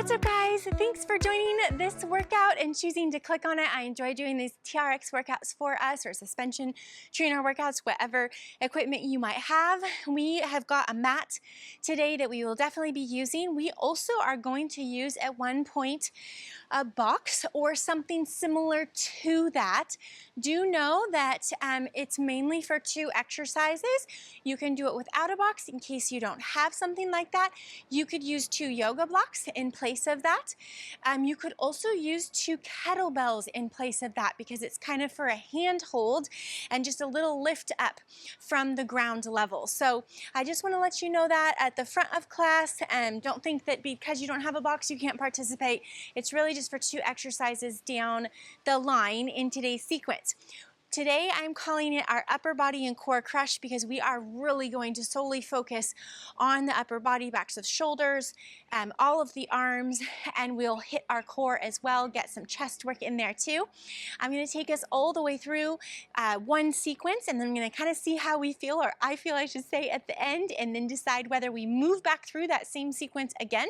What's up, guys? Thanks for joining this workout and choosing to click on it. I enjoy doing these TRX workouts for us, or suspension trainer workouts, whatever equipment you might have. We have got a mat today that we will definitely be using. We also are going to use at one point a box or something similar to that. Do know that it's mainly for 2 exercises. You can do it without a box in case you don't have something like that. You could use 2 yoga blocks in place of that. You could also use 2 kettlebells in place of that, because it's kind of for a hand hold and just a little lift up from the ground level. So I just want to let you know that at the front of class, don't think that because you don't have a box you can't participate. It's really just for 2 exercises down the line in today's sequence. Today I'm calling it our upper body and core crush, because we are really going to solely focus on the upper body, backs of shoulders, all of the arms, and we'll hit our core as well, get some chest work in there too. I'm going to take us all the way through one sequence, and then I'm going to kind of see how we feel, or I feel I should say, at the end, and then decide whether we move back through that same sequence again,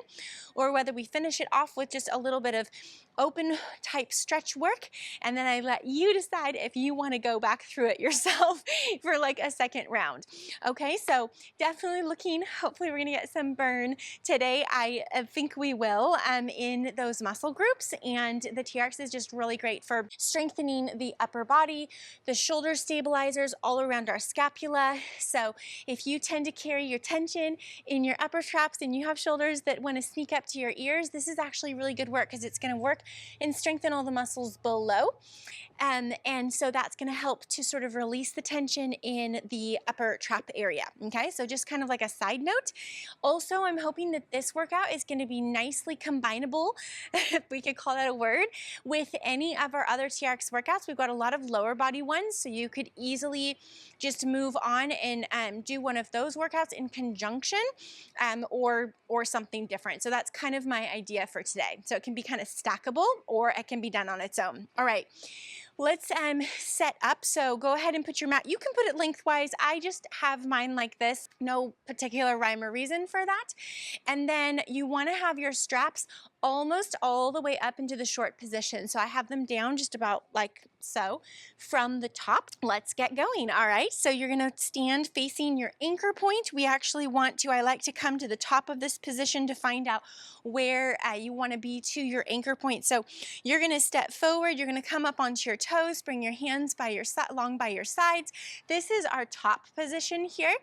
or whether we finish it off with just a little bit of open type stretch work, and then I let you decide if you want to go back through it yourself for like a second round. Okay, so definitely looking, hopefully we're gonna get some burn today. I think we will in those muscle groups, and the TRX is just really great for strengthening the upper body, the shoulder stabilizers all around our scapula. So if you tend to carry your tension in your upper traps and you have shoulders that want to sneak up to your ears, this is actually really good work, because it's going to work and strengthen all the muscles below. And so that's going to help to sort of release the tension in the upper trap area. Okay, so just kind of like a side note. Also, I'm hoping that this workout is going to be nicely combinable, if we could call that a word, with any of our other TRX workouts. We've got a lot of lower body ones, so you could easily just move on and do one of those workouts in conjunction, or something different. So that's kind of my idea for today. So it can be kind of stackable, or it can be done on its own. All right. Let's set up. So go ahead and put your mat. You can put it lengthwise. I just have mine like this. No particular rhyme or reason for that. And then you want to have your straps almost all the way up into the short position. So I have them down just about like so from the top. Let's get going. All right, so you're going to stand facing your anchor point. We actually want to, I like to come to the top of this position to find out where you want to be to your anchor point. So you're going to step forward, you're going to come up onto your toes, bring your hands by your along by your sides. This is our top position here,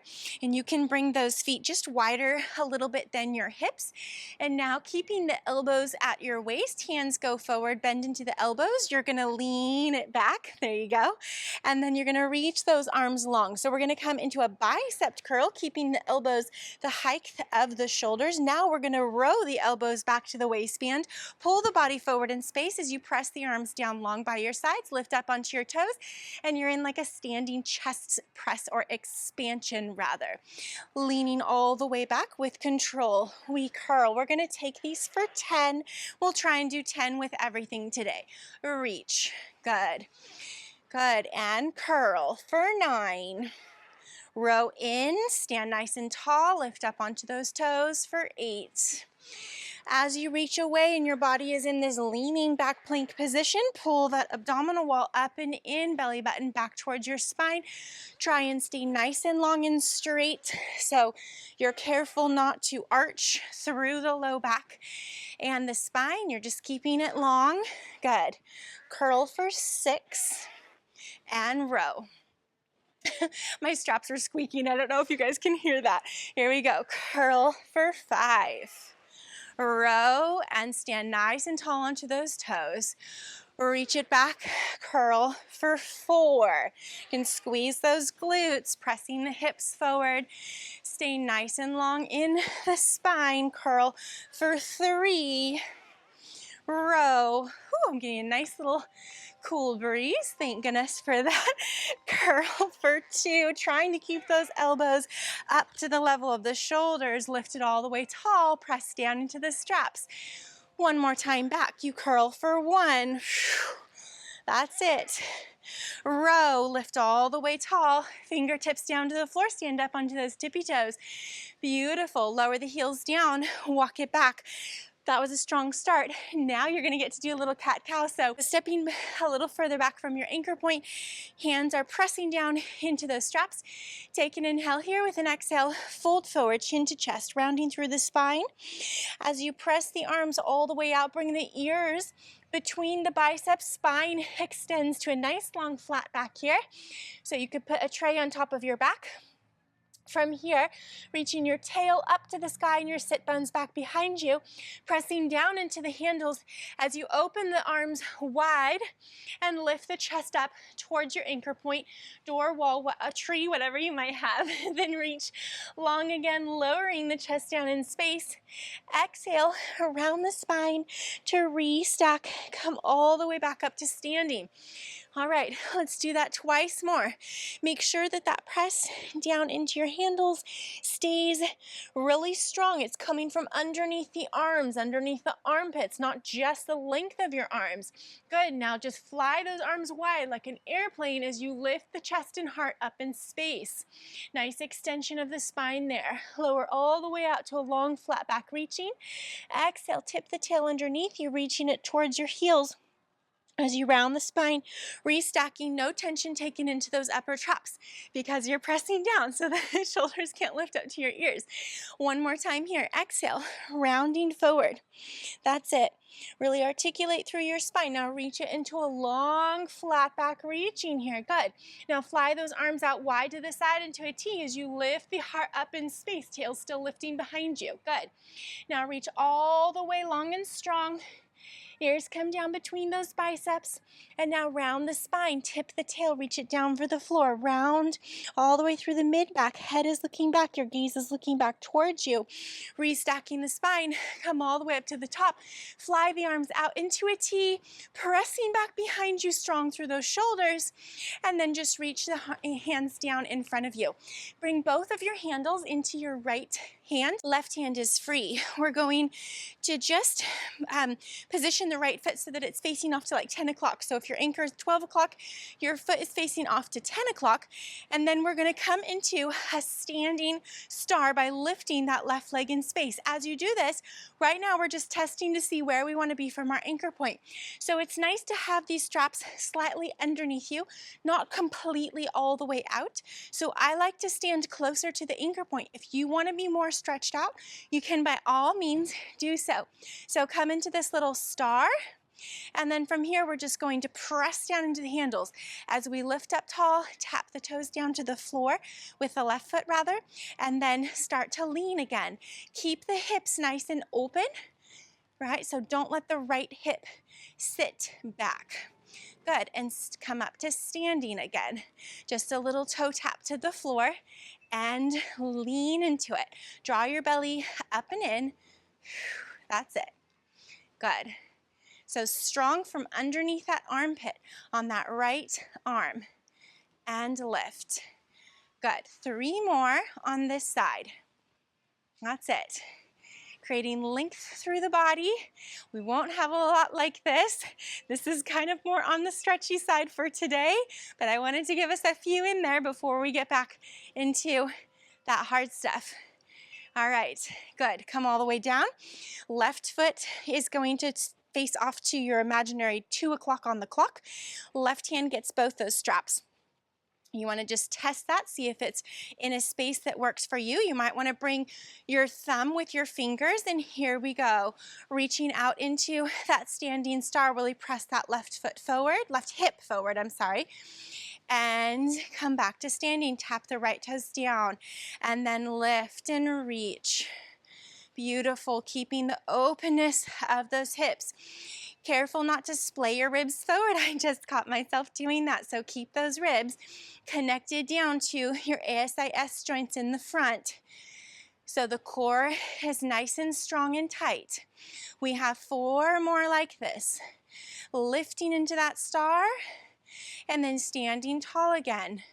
and you can bring those feet just wider a little bit than your hips. And now, keeping the elbows at your waist, hands go forward, bend into the elbows. You're going to lean it back. There you go. And then you're going to reach those arms long. So we're going to come into a bicep curl, keeping the elbows the height of the shoulders. Now we're going to row the elbows back to the waistband. Pull the body forward in space as you press the arms down long by your sides. Lift up onto your toes, and you're in like a standing chest press, or expansion rather. Leaning all the way back with control. We curl. We're going to take these for 10. We'll try and do 10 with everything today. Reach. Good. Good. And curl for 9. Row in, stand nice and tall, lift up onto those toes for 8. As you reach away and your body is in this leaning back plank position, pull that abdominal wall up and in, belly button back towards your spine. Try and stay nice and long and straight, so you're careful not to arch through the low back and the spine. You're just keeping it long. Good. Curl for 6 and row. My straps are squeaking. I don't know if you guys can hear that. Here we go. Curl for 5. Row and stand nice and tall onto those toes. Reach it back, curl for 4. You can squeeze those glutes, pressing the hips forward. Stay nice and long in the spine. Curl for 3. Row. Ooh, I'm getting a nice little cool breeze. Thank goodness for that. Curl for 2. Trying to keep those elbows up to the level of the shoulders. Lift it all the way tall. Press down into the straps. One more time back. You curl for 1. That's it. Row, lift all the way tall, fingertips down to the floor, stand up onto those tippy toes. Beautiful. Lower the heels down, walk it back. That was a strong start. Now you're gonna get to do a little cat-cow. So stepping a little further back from your anchor point, hands are pressing down into those straps. Take an inhale here with an exhale, fold forward, chin to chest, rounding through the spine. As you press the arms all the way out, bring the ears between the biceps, spine extends to a nice long flat back here. So you could put a tray on top of your back. From here, reaching your tail up to the sky and your sit bones back behind you, pressing down into the handles as you open the arms wide and lift the chest up towards your anchor point, door, wall, a tree, whatever you might have. Then reach long again, lowering the chest down in space. Exhale around the spine to restack, come all the way back up to standing. All right, let's do that twice more. Make sure that that press down into your handles stays really strong. It's coming from underneath the arms, underneath the armpits, not just the length of your arms. Good, now just fly those arms wide like an airplane as you lift the chest and heart up in space. Nice extension of the spine there. Lower all the way out to a long flat back reaching. Exhale, tip the tail underneath you, reaching it towards your heels. As you round the spine, restacking, no tension taken into those upper traps because you're pressing down so the shoulders can't lift up to your ears. One more time here. Exhale, rounding forward. That's it. Really articulate through your spine. Now reach it into a long flat back reaching here. Good. Now fly those arms out wide to the side into a T as you lift the heart up in space. Tail still lifting behind you. Good. Now reach all the way long and strong. Ears come down between those biceps, and now round the spine, tip the tail, reach it down for the floor, round all the way through the mid-back, head is looking back, your gaze is looking back towards you, restacking the spine, come all the way up to the top, fly the arms out into a T, pressing back behind you strong through those shoulders, and then just reach the hands down in front of you. Bring both of your handles into your right hand. Left hand is free. We're going to just position the right foot so that it's facing off to like 10 o'clock. So if your anchor is 12 o'clock, your foot is facing off to 10 o'clock. And then we're gonna come into a standing star by lifting that left leg in space. As you do this, right now we're just testing to see where we wanna be from our anchor point. So it's nice to have these straps slightly underneath you, not completely all the way out. So I like to stand closer to the anchor point. If you wanna be more stretched out, you can by all means do so. So come into this little star, and then from here we're just going to press down into the handles. As we lift up tall, tap the toes down to the floor with the left foot rather, and then start to lean again. Keep the hips nice and open, right? So don't let the right hip sit back. Good, and come up to standing again. Just a little toe tap to the floor and lean into it. Draw your belly up and in. That's it. Good. So strong from underneath that armpit on that right arm. And lift. Good. 3 more on this side. That's it. Creating length through the body. We won't have a lot like this. This is kind of more on the stretchy side for today, but I wanted to give us a few in there before we get back into that hard stuff. All right, good. Come all the way down. Left foot is going to face off to your imaginary 2 o'clock on the clock. Left hand gets both those straps. You want to just test that, see if it's in a space that works for you. You might want to bring your thumb with your fingers, and here we go. Reaching out into that standing star, really press that left foot forward, left hip forward, I'm sorry. And come back to standing, tap the right toes down, and then lift and reach. Beautiful, keeping the openness of those hips. Careful not to splay your ribs forward. I just caught myself doing that. So keep those ribs connected down to your ASIS joints in the front. So the core is nice and strong and tight. We have 4 more like this. Lifting into that star and then standing tall again.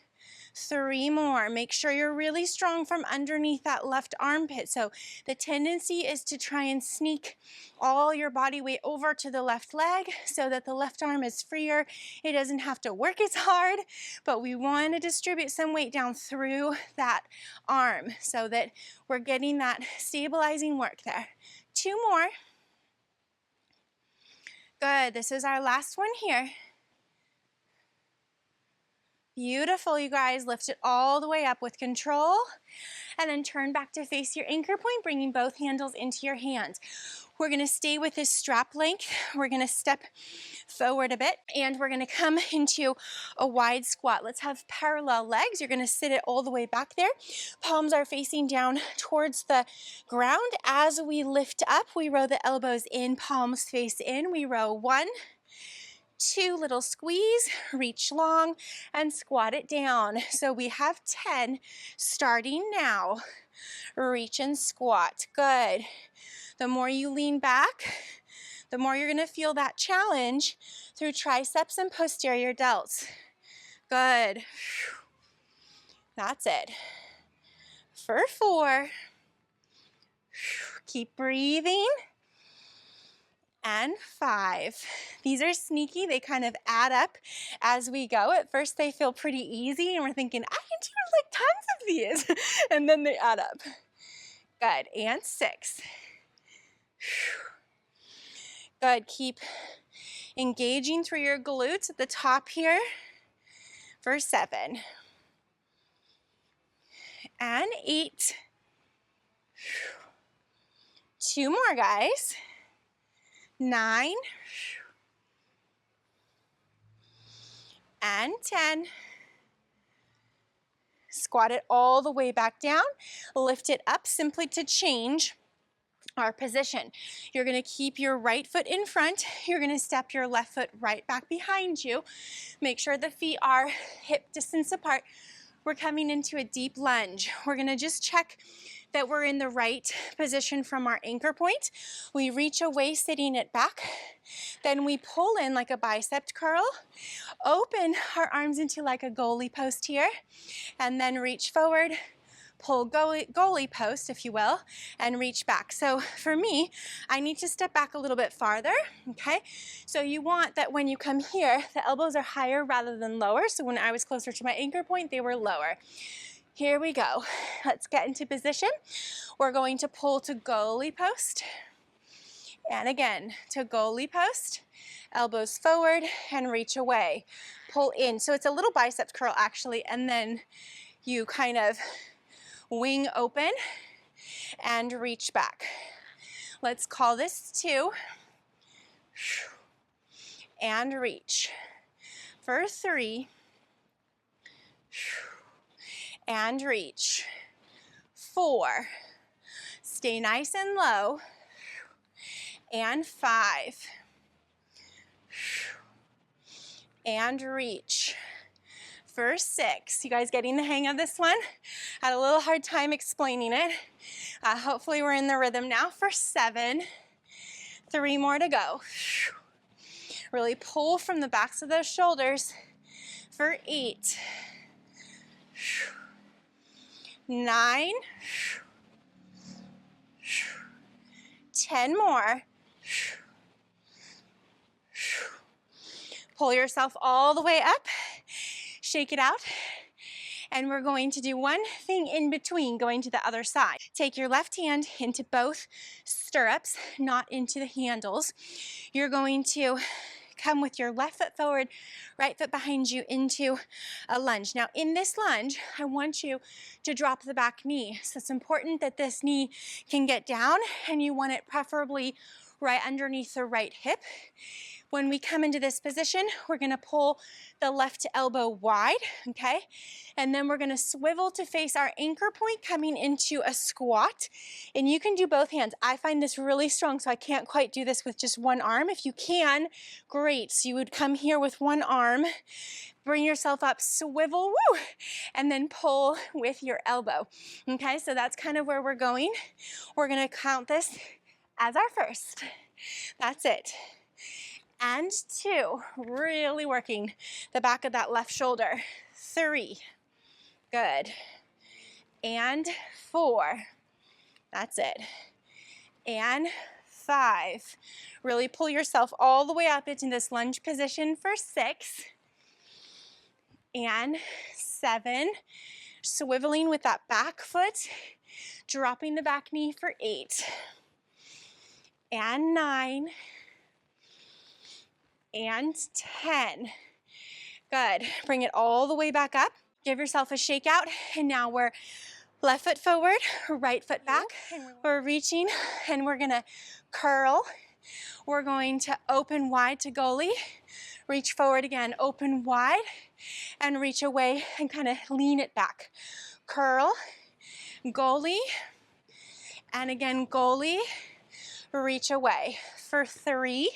3 more. Make sure you're really strong from underneath that left armpit. So the tendency is to try and sneak all your body weight over to the left leg so that the left arm is freer. It doesn't have to work as hard, but we want to distribute some weight down through that arm so that we're getting that stabilizing work there. 2 more. Good, this is our last one here. Beautiful, you guys. Lift it all the way up with control. And then turn back to face your anchor point, bringing both handles into your hands. We're gonna stay with this strap length. We're gonna step forward a bit, and we're gonna come into a wide squat. Let's have parallel legs. You're gonna sit it all the way back there. Palms are facing down towards the ground. As we lift up, we row the elbows in, palms face in. We row 1, 2, little squeeze, reach long, and squat it down. So we have 10 starting now. Reach and squat. Good. The more you lean back, the more you're gonna feel that challenge through triceps and posterior delts. Good. That's it. For 4. Keep breathing. And 5. These are sneaky. They kind of add up as we go. At first they feel pretty easy and we're thinking, I can do like tons of these. And then they add up. Good. And 6. Good. Keep engaging through your glutes at the top here for 7. And 8. 2 more, guys. 9. And 10. Squat it all the way back down. Lift it up simply to change our position. You're gonna keep your right foot in front. You're gonna step your left foot right back behind you. Make sure the feet are hip distance apart. We're coming into a deep lunge. We're gonna just check that we're in the right position from our anchor point. We reach away, sitting it back. Then we pull in like a bicep curl. Open our arms into like a goalie post here. And then reach forward, pull goalie post, if you will, and reach back. So for me, I need to step back a little bit farther, okay? So you want that when you come here, the elbows are higher rather than lower. So when I was closer to my anchor point, they were lower. Here we go. Let's get into position. We're going to pull to goalie post. And again, to goalie post. Elbows forward and reach away. Pull in. So it's a little bicep curl actually, and then you kind of wing open and reach back. Let's call this 2. And reach. For 3. And reach. 4. Stay nice and low. And 5. And reach. For 6. You guys getting the hang of this one? Had a little hard time explaining it. Hopefully we're in the rhythm now. For 7. 3 more to go. Really pull from the backs of those shoulders. For 8. 9. 10 more. Pull yourself all the way up. Shake it out. And we're going to do one thing in between, going to the other side. Take your left hand into both stirrups, not into the handles. You're going to come with your left foot forward, right foot behind you into a lunge. Now in this lunge, I want you to drop the back knee. So it's important that this knee can get down, and you want it preferably right underneath the right hip. When we come into this position, we're gonna pull the left elbow wide, okay? And then we're gonna swivel to face our anchor point, coming into a squat. And you can do both hands. I find this really strong, so I can't quite do this with just one arm. If you can, great. So you would come here with one arm, bring yourself up, swivel, woo, and then pull with your elbow. Okay, so that's kind of where we're going. We're gonna count this as our first. That's it. And 2, really working the back of that left shoulder. 3, good. And 4, that's it. And 5, really pull yourself all the way up into this lunge position for 6. And 7, swiveling with that back foot, dropping the back knee for 8. And 9. and 10. Good. Bring it all the way back up. Give yourself a shakeout, and now we're left foot forward, right foot back. We're reaching, and we're gonna curl. We're going to open wide to goalie. Reach forward again, open wide, and reach away and kind of lean it back. Curl, goalie, and again goalie, reach away for 3.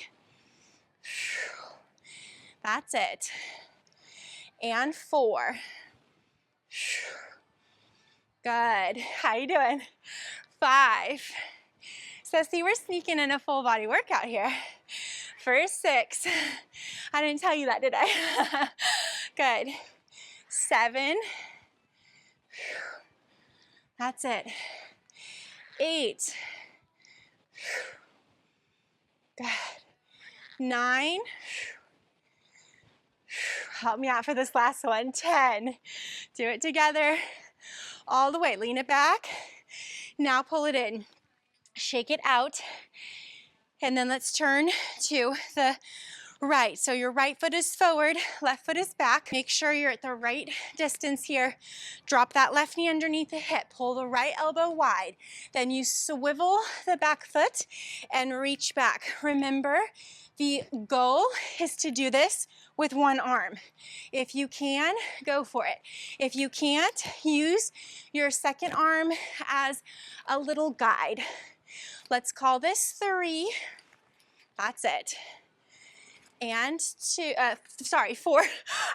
That's it. And 4. Good. How you doing? 5. So see, we're sneaking in a full body workout here. For 6. I didn't tell you that, did I? Good. 7. That's it. 8. Good. 9. Help me out for this last one. 10. Do it together. All the way. Lean it back. Now pull it in. Shake it out. And then let's turn to the right. So your right foot is forward, left foot is back. Make sure you're at the right distance here. Drop that left knee underneath the hip. Pull the right elbow wide. Then you swivel the back foot and reach back. Remember, the goal is to do this with one arm. If you can, go for it. If you can't, use your second arm as a little guide. Let's call this 3. That's it. And 4. I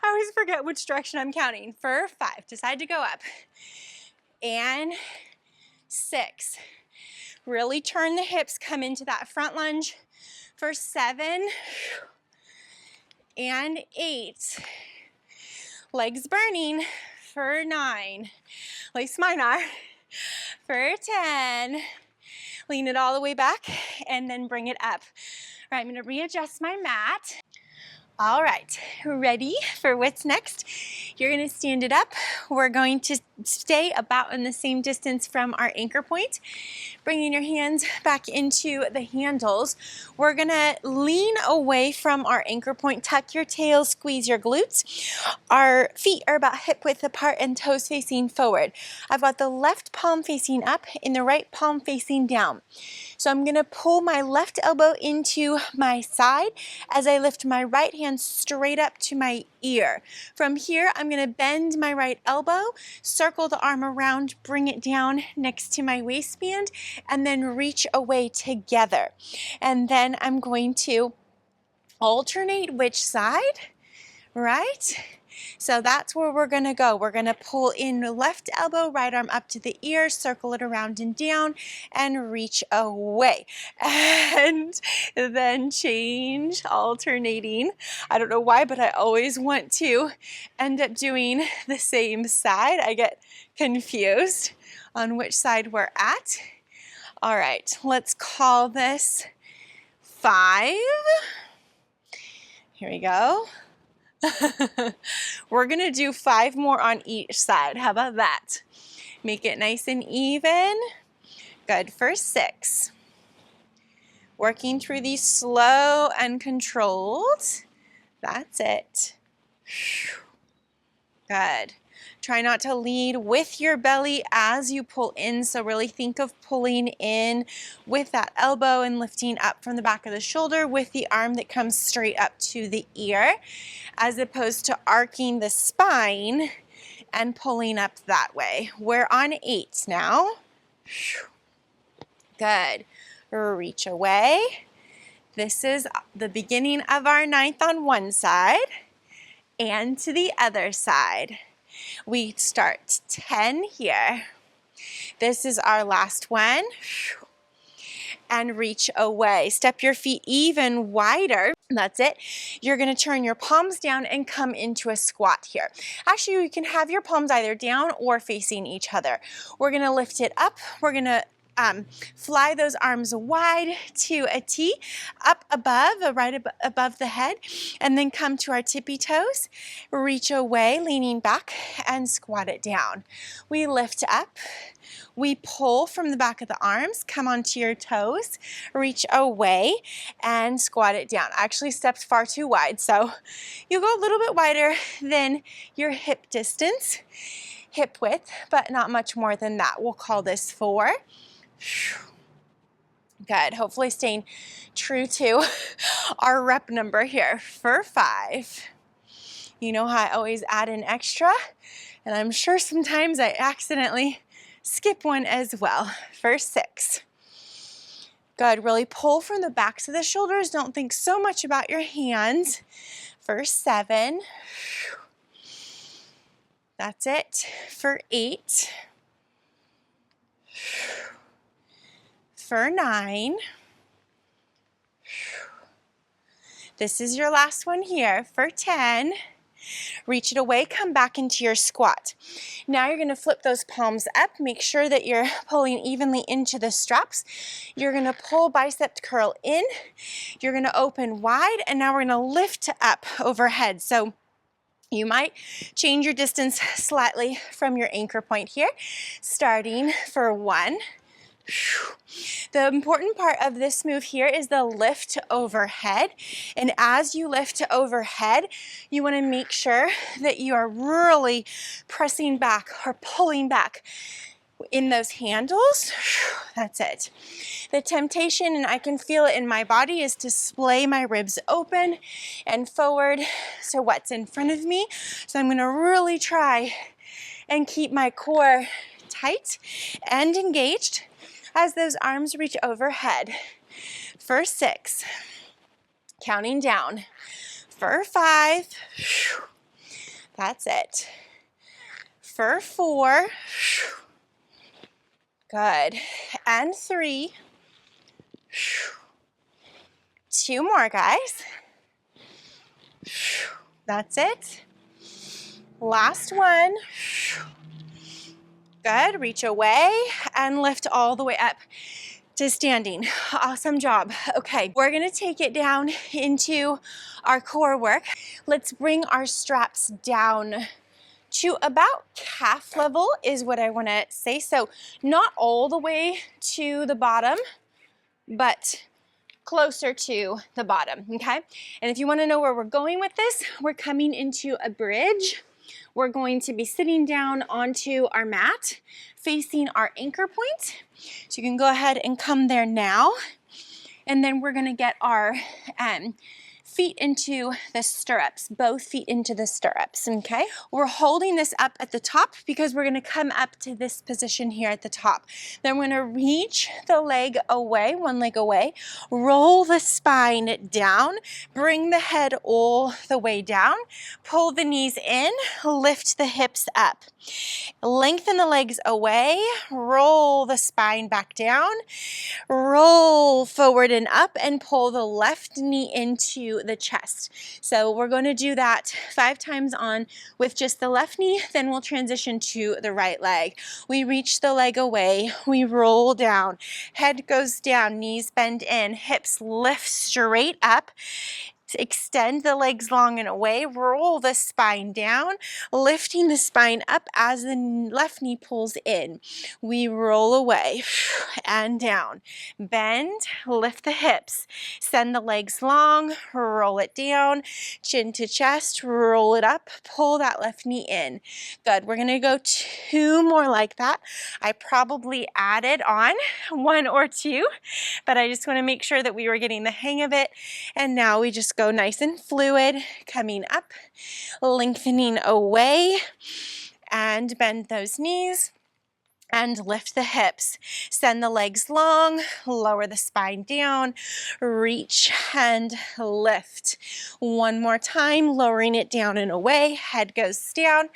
always forget which direction I'm counting. For 5, decide to go up. And 6. Really turn the hips, come into that front lunge. For 7. And 8. Legs burning. For 9. At least mine are. For 10. Lean it all the way back and then bring it up. All right, I'm gonna readjust my mat. All right, ready for what's next? You're gonna stand it up. We're going to stay about in the same distance from our anchor point. Bringing your hands back into the handles. We're gonna lean away from our anchor point, tuck your tail, squeeze your glutes. Our feet are about hip width apart and toes facing forward. I've got the left palm facing up and the right palm facing down. So I'm gonna pull my left elbow into my side as I lift my right hand straight up to my ear. From here, I'm gonna bend my right elbow, circle the arm around, bring it down next to my waistband, and then reach away together. And then I'm going to alternate which side, right? So that's where we're gonna go. We're gonna pull in the left elbow, right arm up to the ear, circle it around and down, and reach away. And then change, alternating. I don't know why, but I always want to end up doing the same side. I get confused on which side we're at. All right, let's call this 5. Here we go. We're gonna do 5 more on each side. How about that? Make it nice and even. Good for 6. Working through these slow and controlled. That's it. Good. Try not to lead with your belly as you pull in, so really think of pulling in with that elbow and lifting up from the back of the shoulder with the arm that comes straight up to the ear, as opposed to arcing the spine and pulling up that way. We're on 8 now. Good. Reach away. This is the beginning of our 9th on one side and to the other side. We start 10 here. This is our last one. And reach away. Step your feet even wider. That's it. You're going to turn your palms down and come into a squat here. Actually, you can have your palms either down or facing each other. We're going to lift it up. We're going to fly those arms wide to a T, up above, above the head, and then come to our tippy toes, reach away, leaning back, and squat it down. We lift up, we pull from the back of the arms, come onto your toes, reach away, and squat it down. I actually stepped far too wide, so you go a little bit wider than your hip distance, hip width, but not much more than that. We'll call this 4. Good. Hopefully staying true to our rep number here for 5. You know how I always add an extra, and I'm sure sometimes I accidentally skip one as well. For 6. Good. Really pull from the backs of the shoulders. Don't think so much about your hands. For 7. That's it. For 8. For 9. This is your last one here. For 10. Reach it away, come back into your squat. Now you're going to flip those palms up. Make sure that you're pulling evenly into the straps. You're going to pull bicep curl in. You're going to open wide, and now we're going to lift up overhead. So you might change your distance slightly from your anchor point here, starting for 1. The important part of this move here is the lift overhead. And as you lift overhead, you want to make sure that you are really pressing back or pulling back in those handles. That's it. The temptation, and I can feel it in my body, is to splay my ribs open and forward. So what's in front of me? So I'm going to really try and keep my core tight and engaged as those arms reach overhead. For 6, counting down. For 5, that's it. For 4, good. And 3, 2 more, guys. That's it. Last one. Good. Reach away and lift all the way up to standing. Awesome job. Okay, we're gonna take it down into our core work. Let's bring our straps down to about calf level is what I wanna say. So not all the way to the bottom, but closer to the bottom, okay? And if you wanna know where we're going with this, we're coming into a bridge. We're going to be sitting down onto our mat, facing our anchor point. So you can go ahead and come there now. And then we're gonna get our feet into the stirrups, both feet into the stirrups, okay? We're holding this up at the top because we're gonna come up to this position here at the top. Then we're gonna reach the leg away, one leg away, roll the spine down, bring the head all the way down, pull the knees in, lift the hips up. Lengthen the legs away, roll the spine back down, roll forward and up, and pull the left knee into the chest. So we're going to do that 5 times on with just the left knee, then we'll transition to the right leg. We reach the leg away, we roll down, head goes down, knees bend in, hips lift straight up. Extend the legs long and away, roll the spine down, lifting the spine up as the left knee pulls in. We roll away and down. Bend, lift the hips, send the legs long, roll it down, chin to chest, roll it up, pull that left knee in. Good. We're going to go 2 more like that. I probably added on 1 or 2, but I just want to make sure that we were getting the hang of it. And now we just go nice and fluid, coming up, lengthening away, and bend those knees and lift the hips. Send the legs long, lower the spine down, reach and lift. 1 more time, lowering it down and away, head goes down,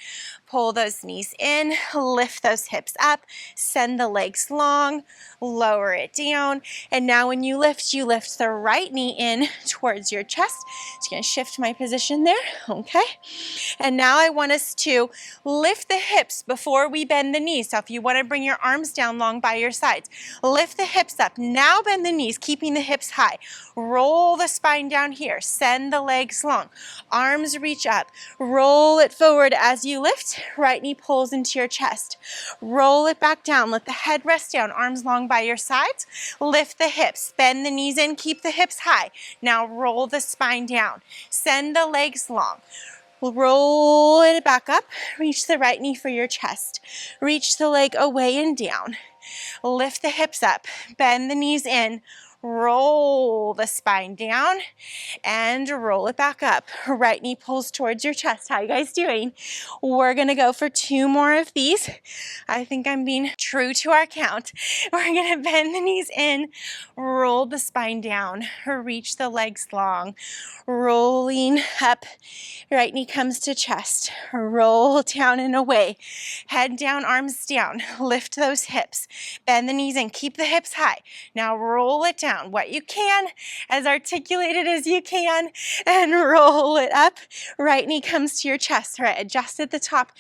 pull those knees in, lift those hips up, send the legs long, lower it down. And now when you lift the right knee in towards your chest. Just gonna shift my position there, okay? And now I want us to lift the hips before we bend the knees. So if you wanna bring your arms down long by your sides, lift the hips up. Now bend the knees, keeping the hips high. Roll the spine down here, send the legs long. Arms reach up, roll it forward as you lift, right knee pulls into your chest. Roll it back down, let the head rest down, arms long by your sides. Lift the hips, bend the knees in, keep the hips high. Now roll the spine down, send the legs long. Roll it back up, reach the right knee for your chest. Reach the leg away and down. Lift the hips up, bend the knees in, roll the spine down and roll it back up. Right knee pulls towards your chest. How you guys doing? We're gonna go for 2 more of these. I think I'm being true to our count. We're gonna bend the knees in, roll the spine down, reach the legs long, rolling up. Right knee comes to chest, roll down and away. Head down, arms down, lift those hips, bend the knees in, keep the hips high. Now roll it down, what you can, as articulated as you can, and roll it up. Right knee comes to your chest, all right, adjust at the top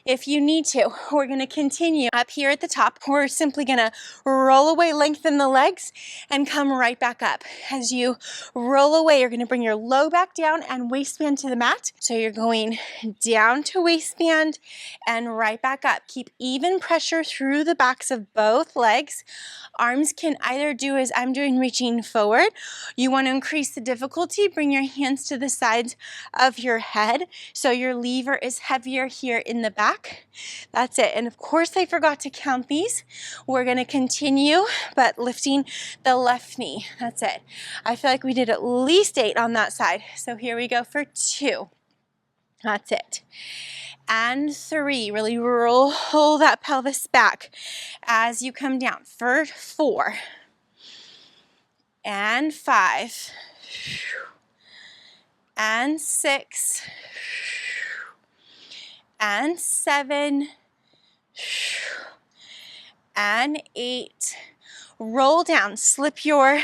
if you need to. We're gonna continue up here at the top. We're simply gonna roll away, lengthen the legs, and come right back up. As you roll away, you're gonna bring your low back down and waistband to the mat. So you're going down to waistband and right back up. Keep even pressure through the backs of both legs. Arms can either do as I'm doing, reaching forward. You want to increase the difficulty, bring your hands to the sides of your head so your lever is heavier here in the back. That's it. And of course I forgot to count these. We're going to continue, but lifting the left knee. That's it. I feel like we did at least 8 on that side. So here we go for 2. That's it. And 3, really roll that pelvis back as you come down. For 4. And 5. And 6. And 7. And 8. Roll down, slip your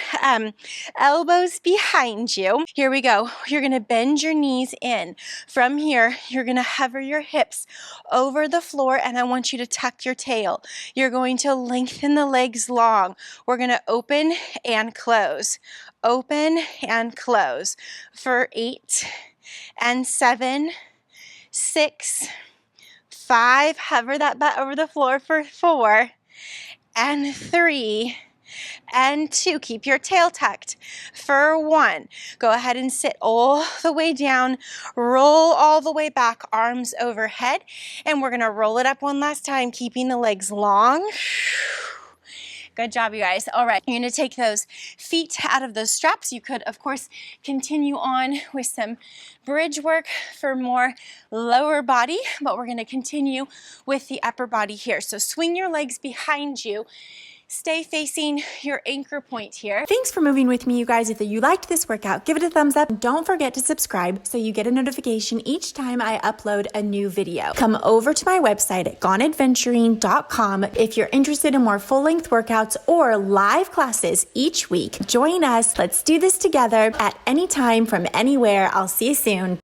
elbows behind you. Here we go. You're gonna bend your knees in. From here, you're gonna hover your hips over the floor and I want you to tuck your tail. You're going to lengthen the legs long. We're gonna open and close. Open and close for 8 and 7, 6, 5. Hover that butt over the floor for 4 and 3 and 2. Keep your tail tucked for 1. Go ahead and sit all the way down, roll all the way back, arms overhead, and we're gonna roll it up one last time, keeping the legs long. Good job, you guys. All right, you're gonna take those feet out of those straps. You could, of course, continue on with some bridge work for more lower body, but we're gonna continue with the upper body here. So swing your legs behind you. Stay facing your anchor point here. Thanks for moving with me, you guys. If you liked this workout, give it a thumbs up. Don't forget to subscribe so you get a notification each time I upload a new video. Come over to my website at goneadventuring.com if you're interested in more full-length workouts or live classes each week. Join us. Let's do this together at any time from anywhere. I'll see you soon.